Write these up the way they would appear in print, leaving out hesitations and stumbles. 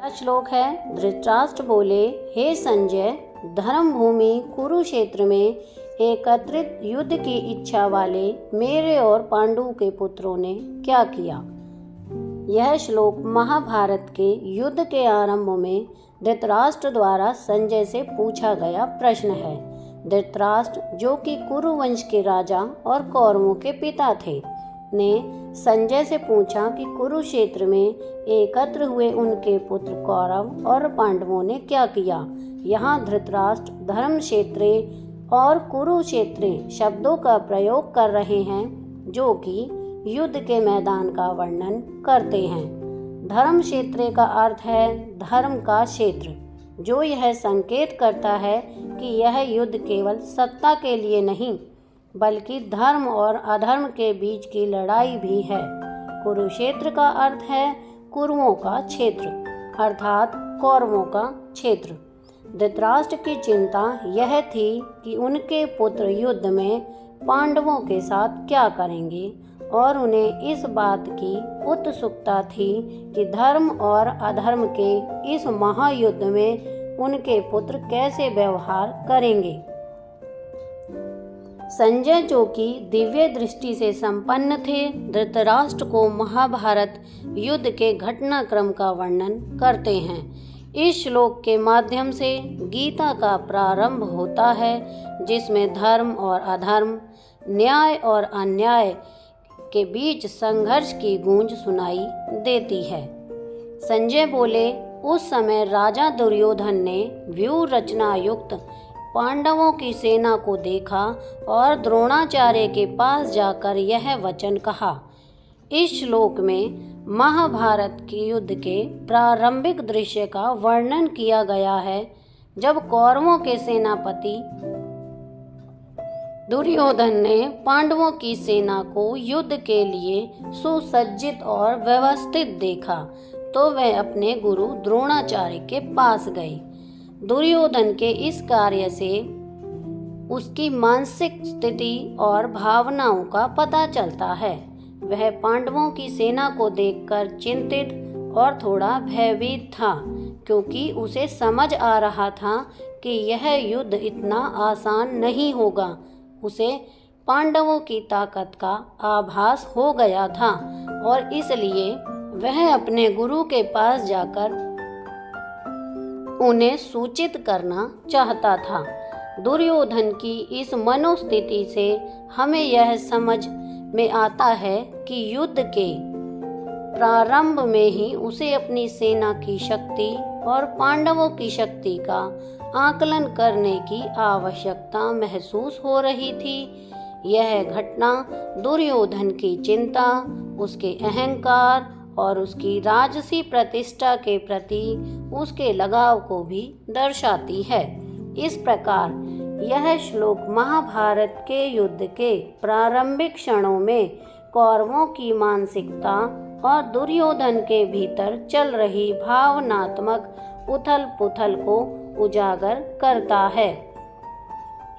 श्लोक है। धृतराष्ट्र बोले, हे संजय, धर्म भूमि कुरुक्षेत्र में एकत्रित युद्ध की इच्छा वाले मेरे और पांडु के पुत्रों ने क्या किया। यह श्लोक महाभारत के युद्ध के आरंभ में धृतराष्ट्र द्वारा संजय से पूछा गया प्रश्न है। धृतराष्ट्र, जो कि कुरुवंश के राजा और कौरवों के पिता थे, ने संजय से पूछा कि कुरुक्षेत्र में एकत्र हुए उनके पुत्र कौरव और पांडवों ने क्या किया। यहाँ धृतराष्ट्र धर्म क्षेत्रे और कुरुक्षेत्रे शब्दों का प्रयोग कर रहे हैं, जो कि युद्ध के मैदान का वर्णन करते हैं। धर्म क्षेत्रे का अर्थ है धर्म का क्षेत्र, जो यह संकेत करता है कि यह युद्ध केवल सत्ता के लिए नहीं, बल्कि धर्म और अधर्म के बीच की लड़ाई भी है। कुरुक्षेत्र का अर्थ है कुरुओं का क्षेत्र, अर्थात कौरवों का क्षेत्र। धृतराष्ट्र की चिंता यह थी कि उनके पुत्र युद्ध में पांडवों के साथ क्या करेंगे, और उन्हें इस बात की उत्सुकता थी कि धर्म और अधर्म के इस महायुद्ध में उनके पुत्र कैसे व्यवहार करेंगे। संजय, जो कि दिव्य दृष्टि से संपन्न थे, धृतराष्ट्र को महाभारत युद्ध के घटनाक्रम का वर्णन करते हैं। इस श्लोक के माध्यम से गीता का प्रारंभ होता है, जिसमें धर्म और अधर्म, न्याय और अन्याय के बीच संघर्ष की गूंज सुनाई देती है। संजय बोले, उस समय राजा दुर्योधन ने व्यूह रचना युक्त पांडवों की सेना को देखा और द्रोणाचार्य के पास जाकर यह वचन कहा। इस श्लोक में महाभारत के युद्ध के प्रारंभिक दृश्य का वर्णन किया गया है, जब कौरवों के सेनापति दुर्योधन ने पांडवों की सेना को युद्ध के लिए सुसज्जित और व्यवस्थित देखा, तो वह अपने गुरु द्रोणाचार्य के पास गए। दुर्योधन के इस कार्य से उसकी मानसिक स्थिति और भावनाओं का पता चलता है। वह पांडवों की सेना को देखकर चिंतित और थोड़ा भयभीत था, क्योंकि उसे समझ आ रहा था कि यह युद्ध इतना आसान नहीं होगा। उसे पांडवों की ताकत का आभास हो गया था और इसलिए वह अपने गुरु के पास जाकर उन्हें सूचित करना चाहता था। दुर्योधन की इस मनोस्थिति से हमें यह समझ में आता है कि युद्ध के प्रारंभ में ही उसे अपनी सेना की शक्ति और पांडवों की शक्ति का आकलन करने की आवश्यकता महसूस हो रही थी। यह घटना दुर्योधन की चिंता, उसके अहंकार और उसकी राजसी प्रतिष्ठा के प्रति उसके लगाव को भी दर्शाती है। इस प्रकार यह श्लोक महाभारत के युद्ध के प्रारंभिक क्षणों में कौरवों की मानसिकता और दुर्योधन के भीतर चल रही भावनात्मक उथल-पुथल को उजागर करता है।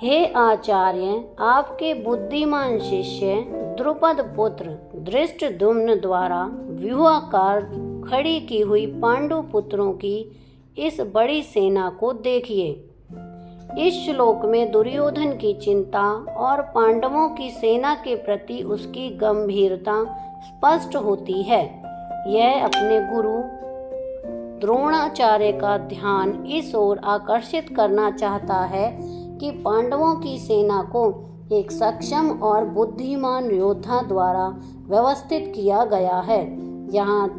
हे आचार्य, आपके बुद्धिमान शिष्य द्रुपद पुत्र धृष्टद्युम्न द्वारा व्यूहाकार खड़ी की हुई पांडु पुत्रों की इस बड़ी सेना को देखिए। इस श्लोक में दुर्योधन की चिंता और पांडवों की सेना के प्रति उसकी गंभीरता स्पष्ट होती है। यह अपने गुरु द्रोणाचार्य का ध्यान इस ओर आकर्षित करना चाहता है कि पांडवों की सेना को एक सक्षम और बुद्धिमान योद्धा द्वारा व्यवस्थित किया गया है। यहाँ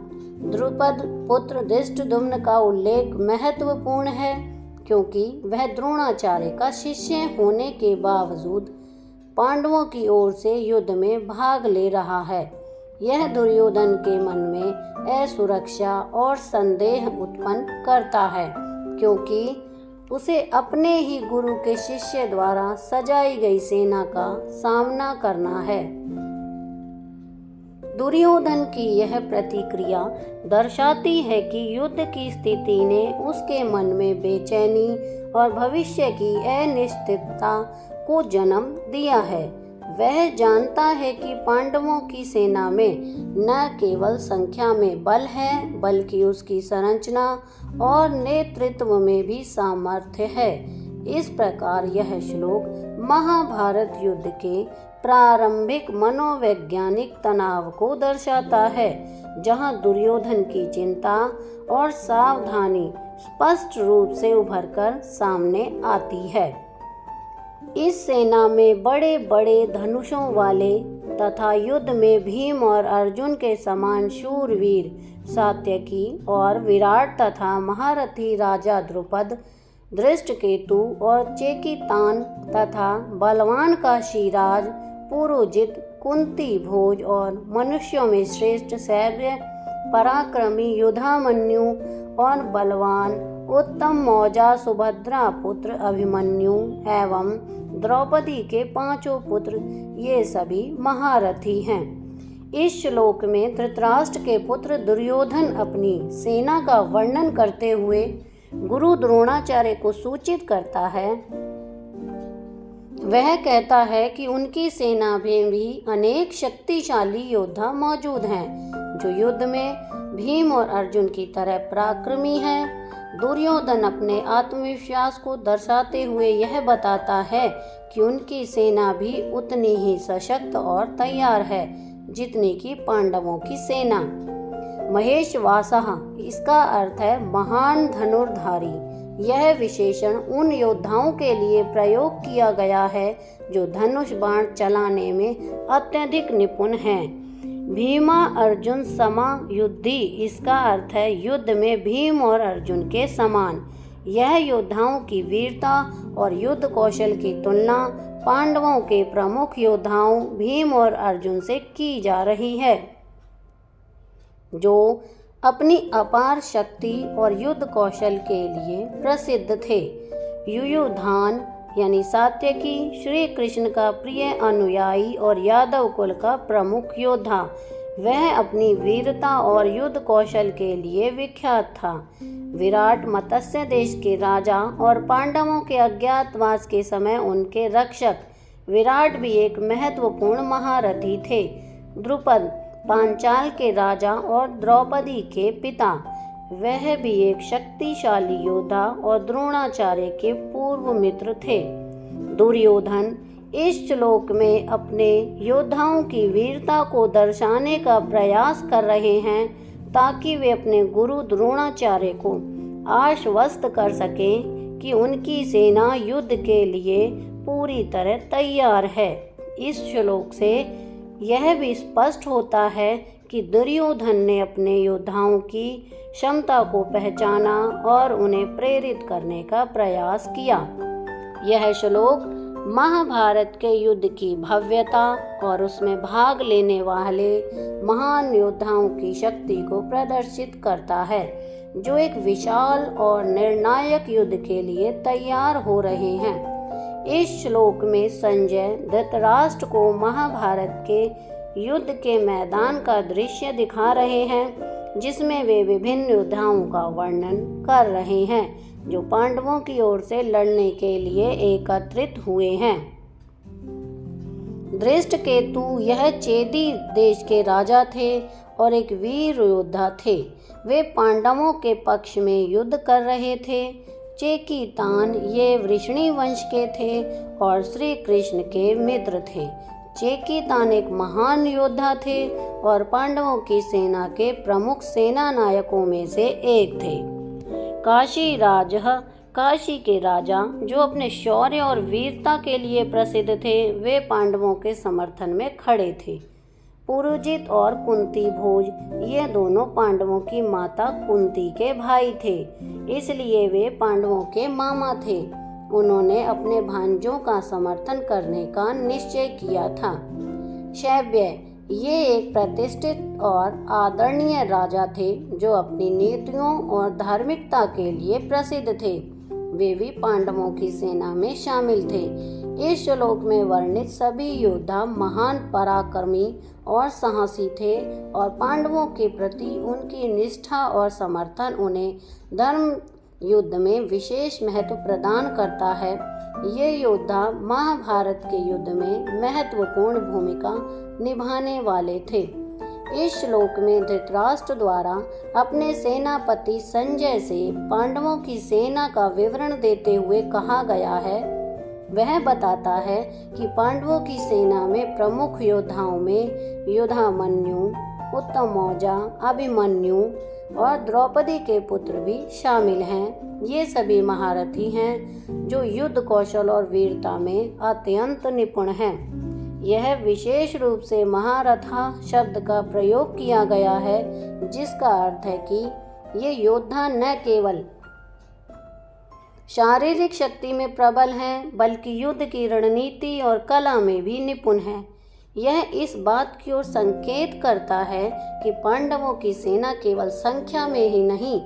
द्रुपद पुत्र धृष्टद्युम्न का उल्लेख महत्वपूर्ण है, क्योंकि वह द्रोणाचार्य का शिष्य होने के बावजूद पांडवों की ओर से युद्ध में भाग ले रहा है। यह दुर्योधन के मन में असुरक्षा और संदेह उत्पन्न करता है, क्योंकि उसे अपने ही गुरु के शिष्य द्वारा सजाई गई सेना का सामना करना है। दुर्योधन की यह प्रतिक्रिया दर्शाती है कि युद्ध की स्थिति ने उसके मन में बेचैनी और भविष्य की अनिश्चितता को जन्म दिया है। वह जानता है कि पांडवों की सेना में न केवल संख्या में बल है, बल्कि उसकी संरचना और नेतृत्व में भी सामर्थ्य है। इस प्रकार यह श्लोक महाभारत युद्ध के प्रारंभिक मनोवैज्ञानिक तनाव को दर्शाता है, जहां दुर्योधन की चिंता और सावधानी स्पष्ट रूप से उभरकर सामने आती है। इस सेना में बड़े बड़े धनुषों वाले तथा युद्ध में भीम और अर्जुन के समान शूरवीर सात्यकी और विराट तथा महारथी राजा द्रुपद, धृष्टकेतु और चेकितान तथा बलवान काशीराज, पुरोजित, कुंती भोज और मनुष्यों में श्रेष्ठ शौर्य पराक्रमी युधामन्यु और बलवान उत्तम मौजा सुभद्रा पुत्र अभिमन्यु एवं द्रौपदी के 5 पुत्र, ये सभी महारथी हैं। इस श्लोक में धृतराष्ट्र के पुत्र दुर्योधन अपनी सेना का वर्णन करते हुए गुरु द्रोणाचार्य को सूचित करता है। वह कहता है कि उनकी सेना में भी अनेक शक्तिशाली योद्धा मौजूद हैं, जो युद्ध में भीम और अर्जुन की तरह पराक्रमी हैं। दुर्योधन अपने आत्मविश्वास को दर्शाते हुए यह बताता है कि उनकी सेना भी उतनी ही सशक्त और तैयार है जितनी कि पांडवों की सेना। महेशवासः, इसका अर्थ है महान धनुर्धारी। यह विशेषण उन योद्धाओं के लिए प्रयोग किया गया है जो धनुष बाण चलाने में अत्यधिक निपुण हैं। भीमा अर्जुन समा युद्धि, इसका अर्थ है युद्ध में भीम और अर्जुन के समान। यह योद्धाओं की वीरता और युद्ध कौशल की तुलना पांडवों के प्रमुख योद्धाओं भीम और अर्जुन से की जा रही है, जो अपनी अपार शक्ति और युद्ध कौशल के लिए प्रसिद्ध थे। युयुधान यानी सात्यकी श्री कृष्ण का प्रिय अनुयायी और यादव कुल का प्रमुख योद्धा, वह अपनी वीरता और युद्ध कौशल के लिए विख्यात था। विराट मत्स्य देश के राजा और पांडवों के अज्ञातवास के समय उनके रक्षक, विराट भी एक महत्वपूर्ण महारथी थे। द्रुपद पांचाल के राजा और द्रौपदी के पिता, वह भी एक शक्तिशाली योद्धा और द्रोणाचार्य के पूर्व मित्र थे। दुर्योधन इस श्लोक में अपने योद्धाओं की वीरता को दर्शाने का प्रयास कर रहे हैं, ताकि वे अपने गुरु द्रोणाचार्य को आश्वस्त कर सकें कि उनकी सेना युद्ध के लिए पूरी तरह तैयार है। इस श्लोक से यह भी स्पष्ट होता है कि दुर्योधन ने अपने योद्धाओं की क्षमता को पहचाना और उन्हें प्रेरित करने का प्रयास किया। यह श्लोक महाभारत के युद्ध की भव्यता और उसमें भाग लेने वाले महान योद्धाओं की शक्ति को प्रदर्शित करता है, जो एक विशाल और निर्णायक युद्ध के लिए तैयार हो रहे हैं। इस श्लोक में संजय धृतराष्ट्र को महाभारत के युद्ध के मैदान का दृश्य दिखा रहे हैं, जिसमें वे विभिन्न योद्धाओं का वर्णन कर रहे हैं, जो पांडवों की ओर से लड़ने के लिए एकत्रित हुए हैं। धृष्टकेतु यह चेदी देश के राजा थे और एक वीर योद्धा थे। वे पांडवों के पक्ष में युद्ध कर रहे थे। चेकितान ये वृषणी वंश के थे और श्री कृष्ण के मित्र थे। चेकितान एक महान योद्धा थे और पांडवों की सेना के प्रमुख सेना नायकों में से एक थे। काशीराज, काशी के राजा, जो अपने शौर्य और वीरता के लिए प्रसिद्ध थे, वे पांडवों के समर्थन में खड़े थे। पुरोजित और कुंती भोज, ये दोनों पांडवों की माता कुंती के भाई थे, इसलिए वे पांडवों के मामा थे। उन्होंने अपने भांजों का समर्थन करने का निश्चय किया था। शैब्य, ये एक प्रतिष्ठित और आदरणीय राजा थे, जो अपनी नीतियों और धार्मिकता के लिए प्रसिद्ध थे। वे भी पांडवों की सेना में शामिल थे। इस श्लोक में वर्णित सभी योद्धा महान पराक्रमी और साहसी थे और पांडवों के प्रति उनकी निष्ठा और समर्थन उन्हें धर्म युद्ध में विशेष महत्व प्रदान करता है। ये योद्धा महाभारत के युद्ध में महत्वपूर्ण भूमिका निभाने वाले थे। इस श्लोक में धृतराष्ट्र द्वारा अपने सेनापति संजय से पांडवों की सेना का विवरण देते हुए कहा गया है। वह बताता है कि पांडवों की सेना में प्रमुख योद्धाओं में युधामन्यु, उत्तमौजा, अभिमन्यु और द्रौपदी के पुत्र भी शामिल हैं। ये सभी महारथी हैं जो युद्ध कौशल और वीरता में अत्यंत निपुण हैं। यह विशेष रूप से महारथा शब्द का प्रयोग किया गया है, जिसका अर्थ है कि ये योद्धा न केवल शारीरिक शक्ति में प्रबल हैं, बल्कि युद्ध की रणनीति और कला में भी निपुण हैं। यह इस बात की ओर संकेत करता है कि पांडवों की सेना केवल संख्या में ही नहीं,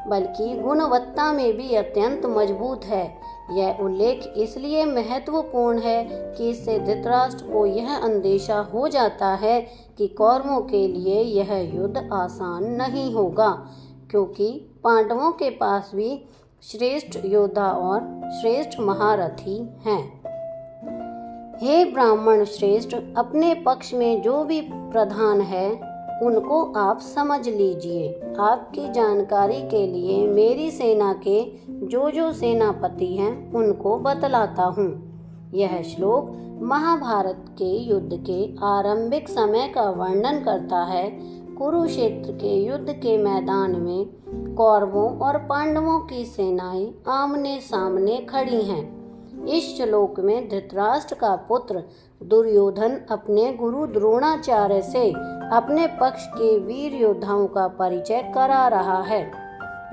बल्कि गुणवत्ता में भी अत्यंत मजबूत है। यह उल्लेख इसलिए महत्वपूर्ण है कि इससे धृतराष्ट्र को यह अंदेशा हो जाता है कि कौरवों के लिए यह युद्ध आसान नहीं होगा, क्योंकि पांडवों के पास भी श्रेष्ठ योद्धा और श्रेष्ठ महारथी हैं। हे ब्राह्मण श्रेष्ठ, अपने पक्ष में जो भी प्रधान है उनको आप समझ लीजिए। आपकी जानकारी के लिए मेरी सेना के जो सेनापति हैं उनको बतलाता हूँ। यह श्लोक महाभारत के युद्ध के आरंभिक समय का वर्णन करता है। कुरुक्षेत्र के युद्ध के मैदान में कौरवों और पांडवों की सेनाएं आमने सामने खड़ी हैं। इस श्लोक में धृतराष्ट्र का पुत्र दुर्योधन अपने गुरु द्रोणाचार्य से अपने पक्ष के वीर योद्धाओं का परिचय करा रहा है।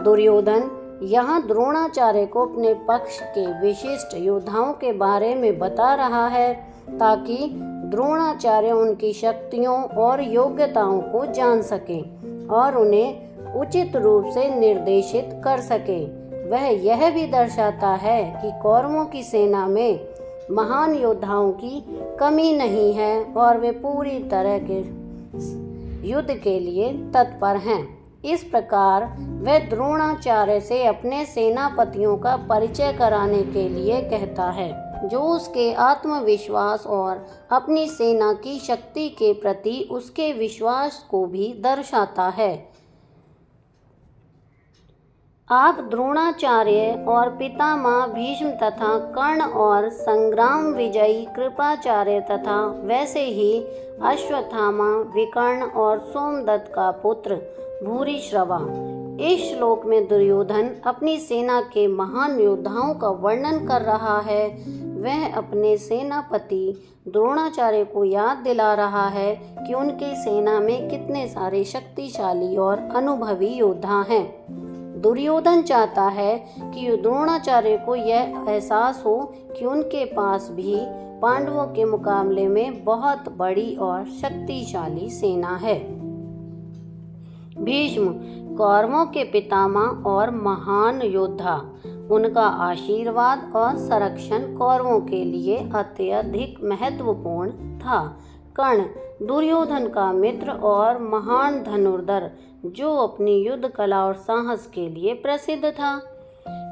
दुर्योधन यहाँ द्रोणाचार्य को अपने पक्ष के विशिष्ट योद्धाओं के बारे में बता रहा है, ताकि द्रोणाचार्य उनकी शक्तियों और योग्यताओं को जान सकें और उन्हें उचित रूप से निर्देशित कर सकें। वह यह भी दर्शाता है कि कौरवों की सेना में महान योद्धाओं की कमी नहीं है और वे पूरी तरह के युद्ध के लिए तत्पर हैं। इस प्रकार वह द्रोणाचार्य से अपने सेनापतियों का परिचय कराने के लिए कहता है, जो उसके आत्मविश्वास और अपनी सेना की शक्ति के प्रति उसके विश्वास को भी दर्शाता है। आप द्रोणाचार्य और पितामह भीष्म तथा कर्ण और संग्राम विजयी कृपाचार्य तथा वैसे ही अश्वत्थामा, विकर्ण और सोमदत्त का पुत्र भूरिश्रवा। इस श्लोक में दुर्योधन अपनी सेना के महान योद्धाओं का वर्णन कर रहा है। वह अपने सेनापति द्रोणाचार्य को याद दिला रहा है कि उनकी सेना में कितने सारे शक्तिशाली और अनुभवी योद्धा हैं। दुर्योधन चाहता है कि द्रोणाचार्य को यह एहसास हो कि उनके पास भी पांडवों के मुकाबले में बहुत बड़ी और शक्तिशाली सेना है। भीष्म कौरवों के पितामह और महान योद्धा, उनका आशीर्वाद और संरक्षण कौरवों के लिए अत्यधिक महत्वपूर्ण था। कर्ण दुर्योधन का मित्र और महान धनुर्धर, जो अपनी युद्ध कला और साहस के लिए प्रसिद्ध था।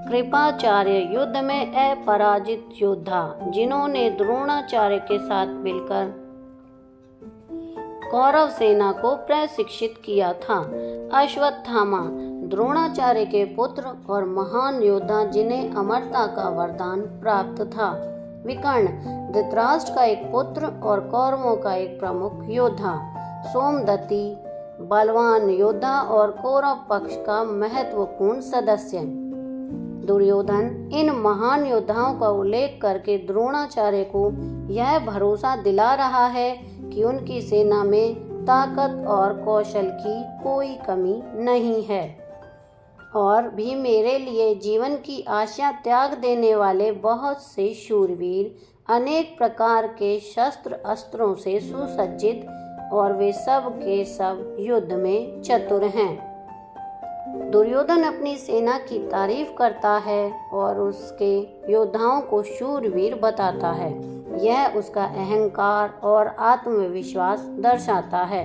कृपाचार्य युद्ध में अपराजित योद्धा, जिन्होंने द्रोणाचार्य के साथ मिलकर कौरव सेना को प्रशिक्षित किया था। अश्वत्थामा द्रोणाचार्य के पुत्र और महान योद्धा, जिन्हें अमरता का वरदान प्राप्त था। विकर्ण धृतराष्ट्र का एक पुत्र और कौरवों का एक प्रमुख योद्धा। सोमदत्ती बलवान योद्धा और कौरव पक्ष का महत्वपूर्ण सदस्य। दुर्योधन इन महान योद्धाओं का उल्लेख करके द्रोणाचार्य को यह भरोसा दिला रहा है कि उनकी सेना में ताकत और कौशल की कोई कमी नहीं है, और भी मेरे लिए जीवन की आशा त्याग देने वाले बहुत से शूरवीर, अनेक प्रकार के शस्त्र अस्त्रों से सुसज्जित, और वे सब के सब युद्ध में चतुर हैं। दुर्योधन अपनी सेना की तारीफ करता है और उसके योद्धाओं को शूरवीर बताता है। यह उसका अहंकार और आत्मविश्वास दर्शाता है।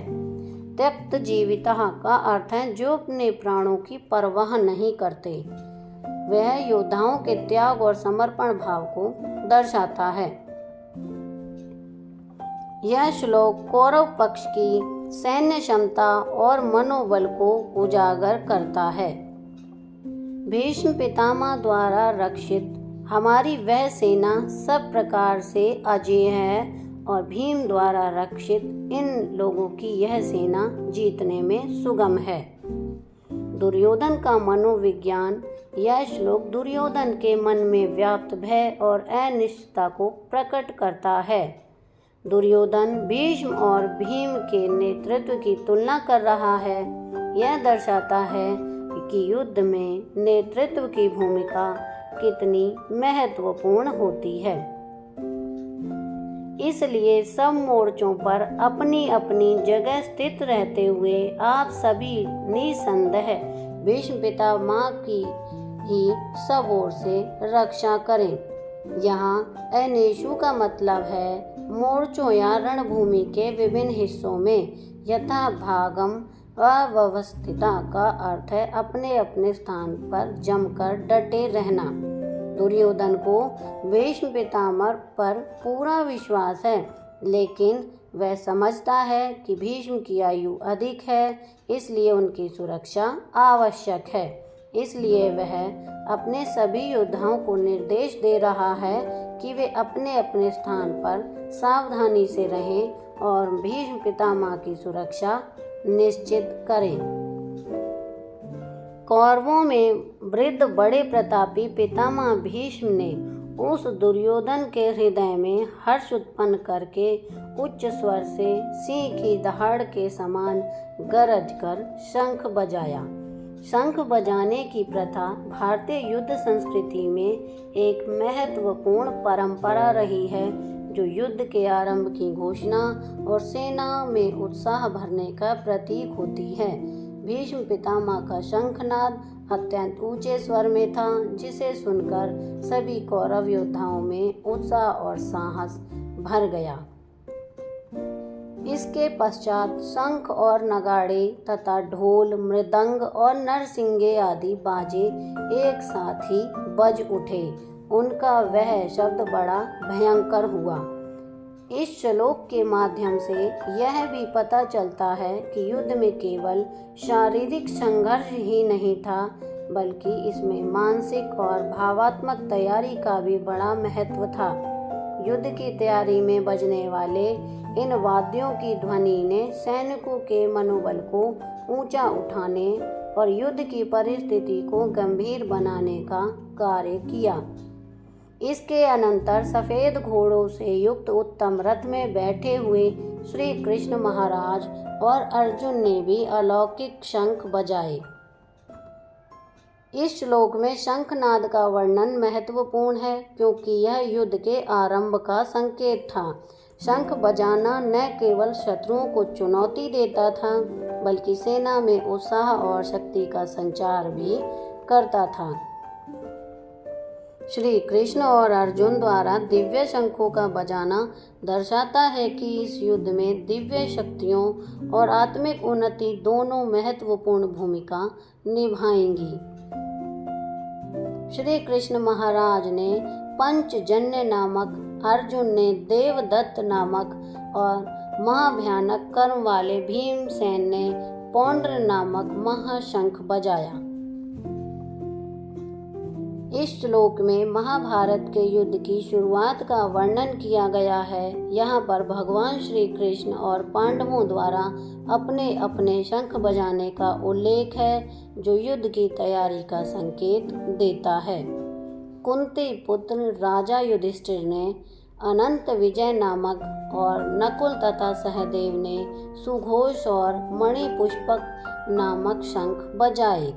त्यक्त जीविता का अर्थ है जो अपने प्राणों की परवाह नहीं करते। वह योद्धाओं के त्याग और समर्पण भाव को दर्शाता है। यह श्लोक कौरव पक्ष की सैन्य क्षमता और मनोबल को उजागर करता है। भीष्म पितामह द्वारा रक्षित हमारी वह सेना सब प्रकार से अजेय है और भीम द्वारा रक्षित इन लोगों की यह सेना जीतने में सुगम है। दुर्योधन का मनोविज्ञान। यह श्लोक दुर्योधन के मन में व्याप्त भय और अनिश्चितता को प्रकट करता है। दुर्योधन भीष्म और भीम के नेतृत्व की तुलना कर रहा है। यह दर्शाता है कि युद्ध में नेतृत्व की भूमिका कितनी महत्वपूर्ण होती है। इसलिए सब मोर्चों पर अपनी अपनी जगह स्थित रहते हुए आप सभी निसंदेह भीष्म पितामह की ही सब ओर से रक्षा करें। यहाँ अनेषु का मतलब है मोर्चों या रणभूमि के विभिन्न हिस्सों में यथाभागम अव्यवस्थिता का अर्थ है अपने अपने स्थान पर जमकर डटे रहना। दुर्योधन को भीष्म पितामह पर पूरा विश्वास है, लेकिन वह समझता है कि भीष्म की आयु अधिक है, इसलिए उनकी सुरक्षा आवश्यक है। इसलिए वह अपने सभी योद्धाओं को निर्देश दे रहा है कि वे अपने अपने स्थान पर सावधानी से रहें और भीष्म पितामह की सुरक्षा निश्चित करें। कौरवों में वृद्ध बड़े प्रतापी पितामह भीष्म ने उस दुर्योधन के हृदय में हर्ष उत्पन्न करके उच्च स्वर से सिंह की दहाड़ के समान गरज कर शंख बजाया। शंख बजाने की प्रथा भारतीय युद्ध संस्कृति में एक महत्वपूर्ण परंपरा रही है, जो युद्ध के आरंभ की घोषणा और सेना में उत्साह भरने का प्रतीक होती है। भीष्म पितामह का शंखनाद अत्यंत ऊंचे स्वर में था, जिसे सुनकर सभी कौरव योद्धाओं में उत्साह और साहस भर गया। इसके पश्चात शंख और नगाड़े तथा ढोल, मृदंग और नरसिंगे आदि बाजे एक साथ ही बज उठे। उनका वह शब्द बड़ा भयंकर हुआ। इस श्लोक के माध्यम से यह भी पता चलता है कि युद्ध में केवल शारीरिक संघर्ष ही नहीं था, बल्कि इसमें मानसिक और भावात्मक तैयारी का भी बड़ा महत्व था। युद्ध की तैयारी में बजने वाले इन वाद्यों की ध्वनि ने सैनिकों के मनोबल को ऊंचा उठाने और युद्ध की परिस्थिति को गंभीर बनाने का कार्य किया। इसके अनंतर सफ़ेद घोड़ों से युक्त उत्तम रथ में बैठे हुए श्री कृष्ण महाराज और अर्जुन ने भी अलौकिक शंख बजाए। इस श्लोक में शंखनाद का वर्णन महत्वपूर्ण है, क्योंकि यह युद्ध के आरंभ का संकेत था। शंख बजाना न केवल शत्रुओं को चुनौती देता था, बल्कि सेना में उत्साह और शक्ति का संचार भी करता था। श्री कृष्ण और अर्जुन द्वारा दिव्य शंखों का बजाना दर्शाता है कि इस युद्ध में दिव्य शक्तियों और आत्मिक उन्नति दोनों महत्वपूर्ण भूमिका निभाएंगी। श्री कृष्ण महाराज ने पंचजन्य नामक, अर्जुन ने देवदत्त नामक और महाभयानक कर्म वाले भीमसेन ने पौंड्र नामक महाशंख बजाया। इस श्लोक में महाभारत के युद्ध की शुरुआत का वर्णन किया गया है। यहाँ पर भगवान श्री कृष्ण और पांडवों द्वारा अपने अपने शंख बजाने का उल्लेख है, जो युद्ध की तैयारी का संकेत देता है। कुंती पुत्र राजा युधिष्ठिर ने अनंत विजय नामक और नकुल तथा सहदेव ने सुघोष और मणिपुष्पक नामक शंख बजाए।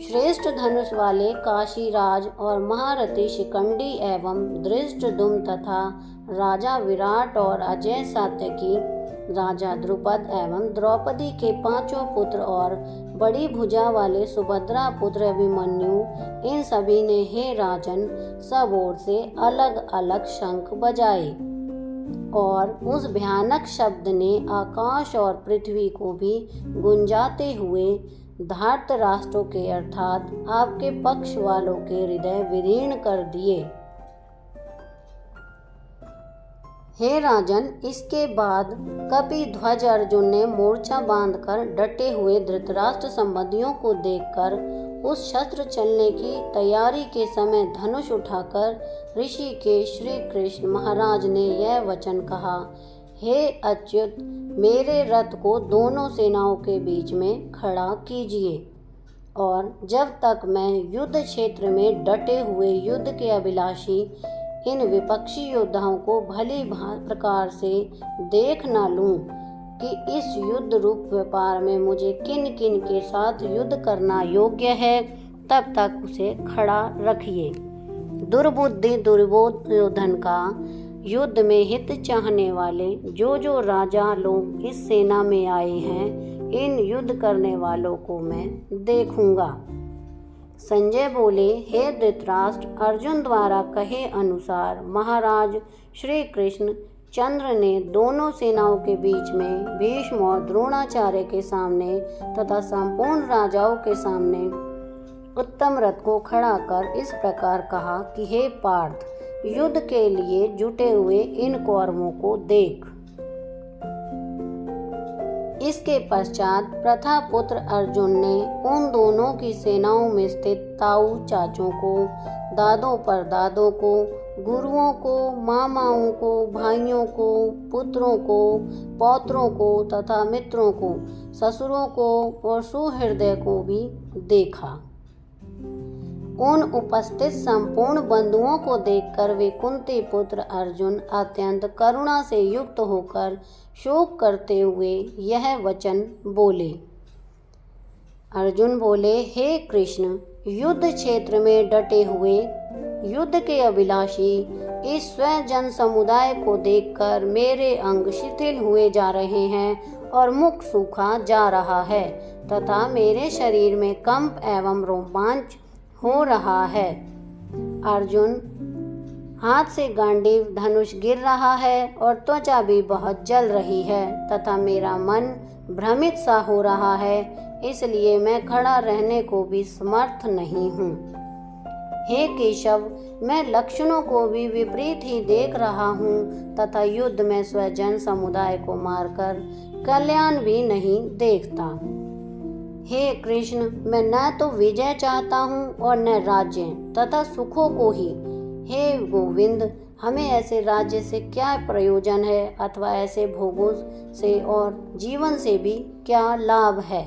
श्रेष्ठ धनुष वाले काशीराज और महारथी शिखंडी एवं धृष्टद्युम्न तथा राजा विराट और अजय सात्यकी, राजा द्रुपद एवं द्रौपदी के पांचों पुत्र और बड़ी भुजा वाले सुभद्रा पुत्र अभिमन्यु, इन सभी ने हे राजन सब ओर से अलग अलग शंख बजाए और उस भयानक शब्द ने आकाश और पृथ्वी को भी गुंजाते हुए धार्तराष्ट्र के अर्थात आपके पक्ष वालों के हृदय विदीर्ण कर दिए। हे राजन, इसके बाद कपिध्वज अर्जुन ने मोर्चा बांधकर डटे हुए धृतराष्ट्र संबंधियों को देखकर उस शस्त्र चलने की तैयारी के समय धनुष उठाकर ऋषिकेश श्री कृष्ण महाराज ने यह वचन कहा, हे अच्युत, मेरे रथ को दोनों सेनाओं के बीच में खड़ा कीजिए और जब तक मैं युद्ध क्षेत्र में डटे हुए युद्ध के अभिलाषी इन विपक्षी योद्धाओं को भली प्रकार से देख न लूं कि इस युद्ध रूप व्यापार में मुझे किन किन के साथ युद्ध करना योग्य है, तब तक उसे खड़ा रखिए। दुर्बुद्धि दुर्योधन का युद्ध में हित चाहने वाले जो राजा लोग इस सेना में आए हैं, इन युद्ध करने वालों को मैं देखूंगा। संजय बोले, हे धृतराष्ट्र, अर्जुन द्वारा कहे अनुसार महाराज श्री कृष्ण चंद्र ने दोनों सेनाओं के बीच में भीष्म और द्रोणाचार्य के सामने तथा संपूर्ण राजाओं के सामने उत्तम रथ को खड़ा कर इस प्रकार कहा कि हे पार्थ, युद्ध के लिए जुटे हुए इन कौरवों को देख। इसके पश्चात प्रथापुत्र अर्जुन ने उन दोनों की सेनाओं में स्थित ताऊ चाचों को, दादों परदादों को, गुरुओं को, मामाओं को, भाइयों को, पुत्रों को, पौत्रों को तथा मित्रों को, ससुरों को और सुहृदय को भी देखा। उन उपस्थित संपूर्ण बंधुओं को देखकर वे कुंती पुत्र अर्जुन अत्यंत करुणा से युक्त होकर शोक करते हुए यह वचन बोले। अर्जुन बोले, हे कृष्ण, युद्ध क्षेत्र में डटे हुए युद्ध के अभिलाषी इस स्वजन समुदाय को देखकर मेरे अंग शिथिल हुए जा रहे हैं और मुख सूखा जा रहा है तथा मेरे शरीर में कंप एवं रोमांच हो रहा है। अर्जुन, हाथ से गांडीव धनुष गिर रहा है और त्वचा भी बहुत जल रही है तथा मेरा मन भ्रमित सा हो रहा है, इसलिए मैं खड़ा रहने को भी समर्थ नहीं हूँ। हे केशव, मैं लक्षणों को भी विपरीत ही देख रहा हूँ तथा युद्ध में स्वजन समुदाय को मारकर कल्याण भी नहीं देखता। हे कृष्ण, मैं न तो विजय चाहता हूँ और न राज्य तथा सुखों को ही। हे गोविंद, हमें ऐसे राज्य से क्या प्रयोजन है अथवा ऐसे भोगों से और जीवन से भी क्या लाभ है।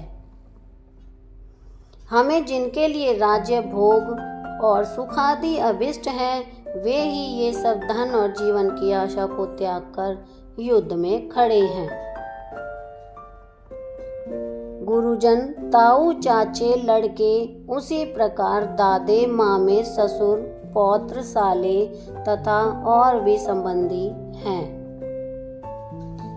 हमें जिनके लिए राज्य भोग और सुखादि अभिष्ट है, वे ही ये सब धन और जीवन की आशा को त्याग कर युद्ध में खड़े हैं। गुरुजन, ताऊ, चाचे, लड़के, उसी प्रकार दादे, मामे, ससुर, पौत्र, साले तथा और भी संबंधी हैं।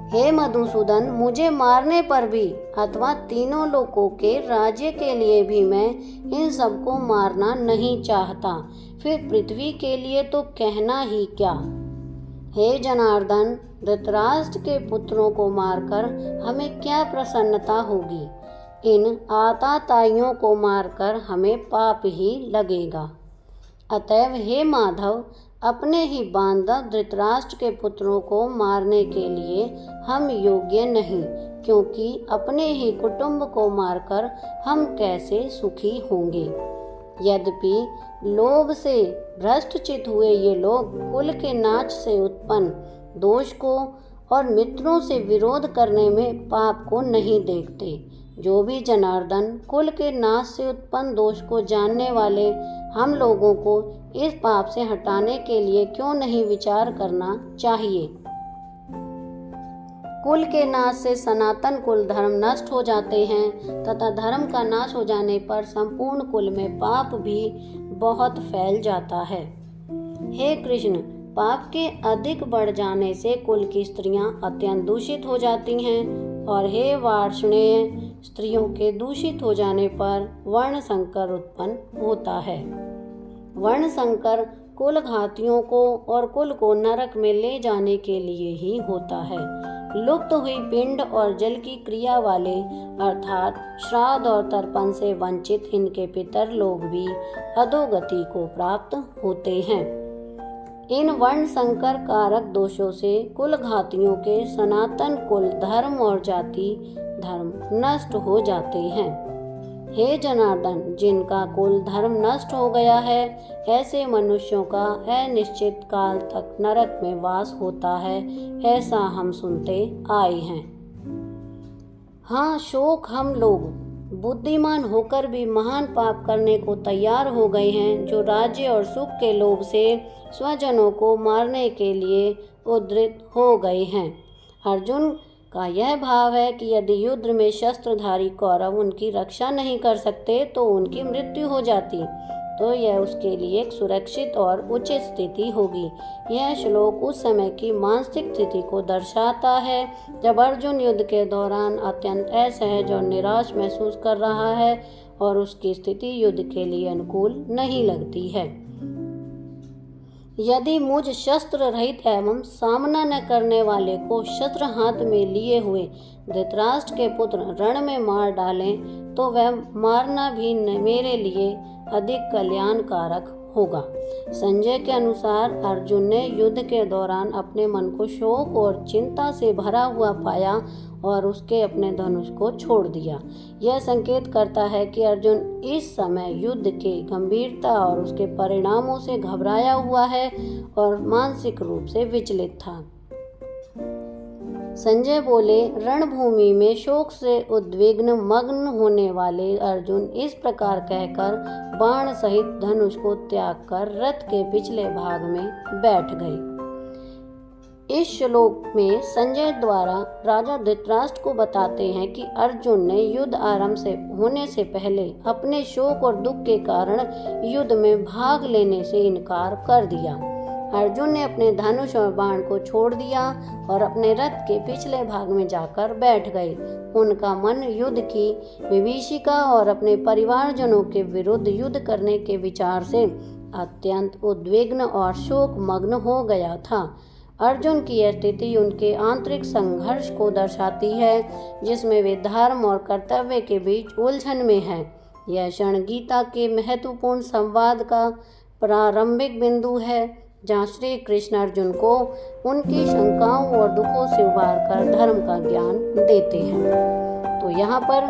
हे मधुसूदन, मुझे मारने पर भी अथवा तीनों लोकों के राज्य के लिए भी मैं इन सबको मारना नहीं चाहता, फिर पृथ्वी के लिए तो कहना ही क्या। हे जनार्दन, धृतराष्ट्र के पुत्रों को मारकर हमें क्या प्रसन्नता होगी। इन आताताइयों को मारकर हमें पाप ही लगेगा। अतएव हे माधव, अपने ही बांधव धृतराष्ट्र के पुत्रों को मारने के लिए हम योग्य नहीं, क्योंकि अपने ही कुटुंब को मारकर हम कैसे सुखी होंगे। यद्यपि लोभ से भ्रष्टचित हुए ये लोग कुल के नाच से उत्पन्न दोष को और मित्रों से विरोध करने में पाप को नहीं देखते। जो भी जनार्दन कुल के नाश से उत्पन्न दोष को जानने वाले हम लोगों को इस पाप से हटाने के लिए क्यों नहीं विचार करना चाहिए। कुल के नाश से सनातन कुल धर्म नष्ट हो जाते हैं तथा धर्म का नाश हो जाने पर संपूर्ण कुल में पाप भी बहुत फैल जाता है। हे कृष्ण, पाप के अधिक बढ़ जाने से कुल की स्त्रियां अत्यंत दूषित हो जाती हैं और हे वार्ष्णेय, स्त्रियों के दूषित हो जाने पर वर्ण संकर उत्पन्न होता है। वर्ण संकर कुल घातियों को और कुल को नरक में ले जाने के लिए ही होता है। लुप्त हुई पिंड और जल की क्रिया वाले अर्थात श्राद्ध और तर्पण से वंचित इनके पितर लोग भी अधोगति को प्राप्त होते हैं। इन वर्ण संकर कारक दोषों से कुल घातियों के सनातन कुल धर्म और जाति धर्म नष्ट हो जाते हैं। हे जनार्दन, जिनका कुल धर्म नष्ट हो गया है, ऐसे मनुष्यों का अनिश्चित काल तक नरक में वास होता है, ऐसा हम सुनते आए हैं। हाँ, शोक हम लोग बुद्धिमान होकर भी महान पाप करने को तैयार हो गए हैं, जो राज्य और सुख के लोभ से स्वजनों को मारने के लिए उद्धृत हो गए हैं। अर्जुन का यह भाव है कि यदि युद्ध में शस्त्रधारी कौरव उनकी रक्षा नहीं कर सकते तो उनकी मृत्यु हो जाती, तो यह उसके लिए एक सुरक्षित और उचित स्थिति होगी। यह श्लोक उस समय की मानसिक स्थिति को दर्शाता है जब अर्जुन युद्ध के दौरान अत्यंत असहज और निराश महसूस कर रहा है और उसकी स्थिति युद्ध के लिए अनुकूल नहीं लगती है। यदि मुझ शस्त्र रहित एवं सामना न करने वाले को शस्त्र हाथ में लिए हुए धृतराष्ट्र के पुत्र रण में मार डालें तो वह मारना भी मेरे लिए अधिक कल्याणकारक होगा। संजय के अनुसार अर्जुन ने युद्ध के दौरान अपने मन को शोक और चिंता से भरा हुआ पाया और उसके अपने धनुष को छोड़ दिया। यह संकेत करता है कि अर्जुन इस समय युद्ध की गंभीरता और उसके परिणामों से घबराया हुआ है और मानसिक रूप से विचलित था। संजय बोले, रणभूमि में शोक से उद्विग्न मग्न होने वाले अर्जुन इस प्रकार कहकर बाण सहित धनुष को त्याग कर रथ के पिछले भाग में बैठ गए। इस श्लोक में संजय द्वारा राजा धृतराष्ट्र को बताते हैं कि अर्जुन ने युद्ध आरंभ से होने से पहले अपने शोक और दुख के कारण युद्ध में भाग लेने से इनकार कर दिया। अर्जुन ने अपने धनुष और बाण को छोड़ दिया और अपने रथ के पिछले भाग में जाकर बैठ गए। उनका मन युद्ध की विभीषिका और अपने परिवारजनों के विरुद्ध युद्ध करने के विचार से अत्यंत उद्विग्न और शोक मग्न हो गया था। अर्जुन की यह स्थिति उनके आंतरिक संघर्ष को दर्शाती है, जिसमें वे धर्म और कर्तव्य के बीच उलझन में हैं। यह क्षण गीता के महत्वपूर्ण संवाद का प्रारंभिक बिंदु है, जहाँ श्री कृष्ण अर्जुन को उनकी शंकाओं और दुखों से उबारकर धर्म का ज्ञान देते हैं। तो यहाँ पर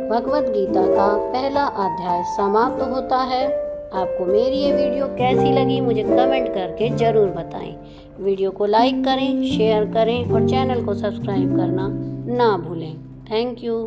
भगवद गीता का पहला अध्याय समाप्त होता है। आपको मेरी ये वीडियो कैसी लगी मुझे कमेंट करके ज़रूर बताएं। वीडियो को लाइक करें, शेयर करें और चैनल को सब्सक्राइब करना ना भूलें। Thank you.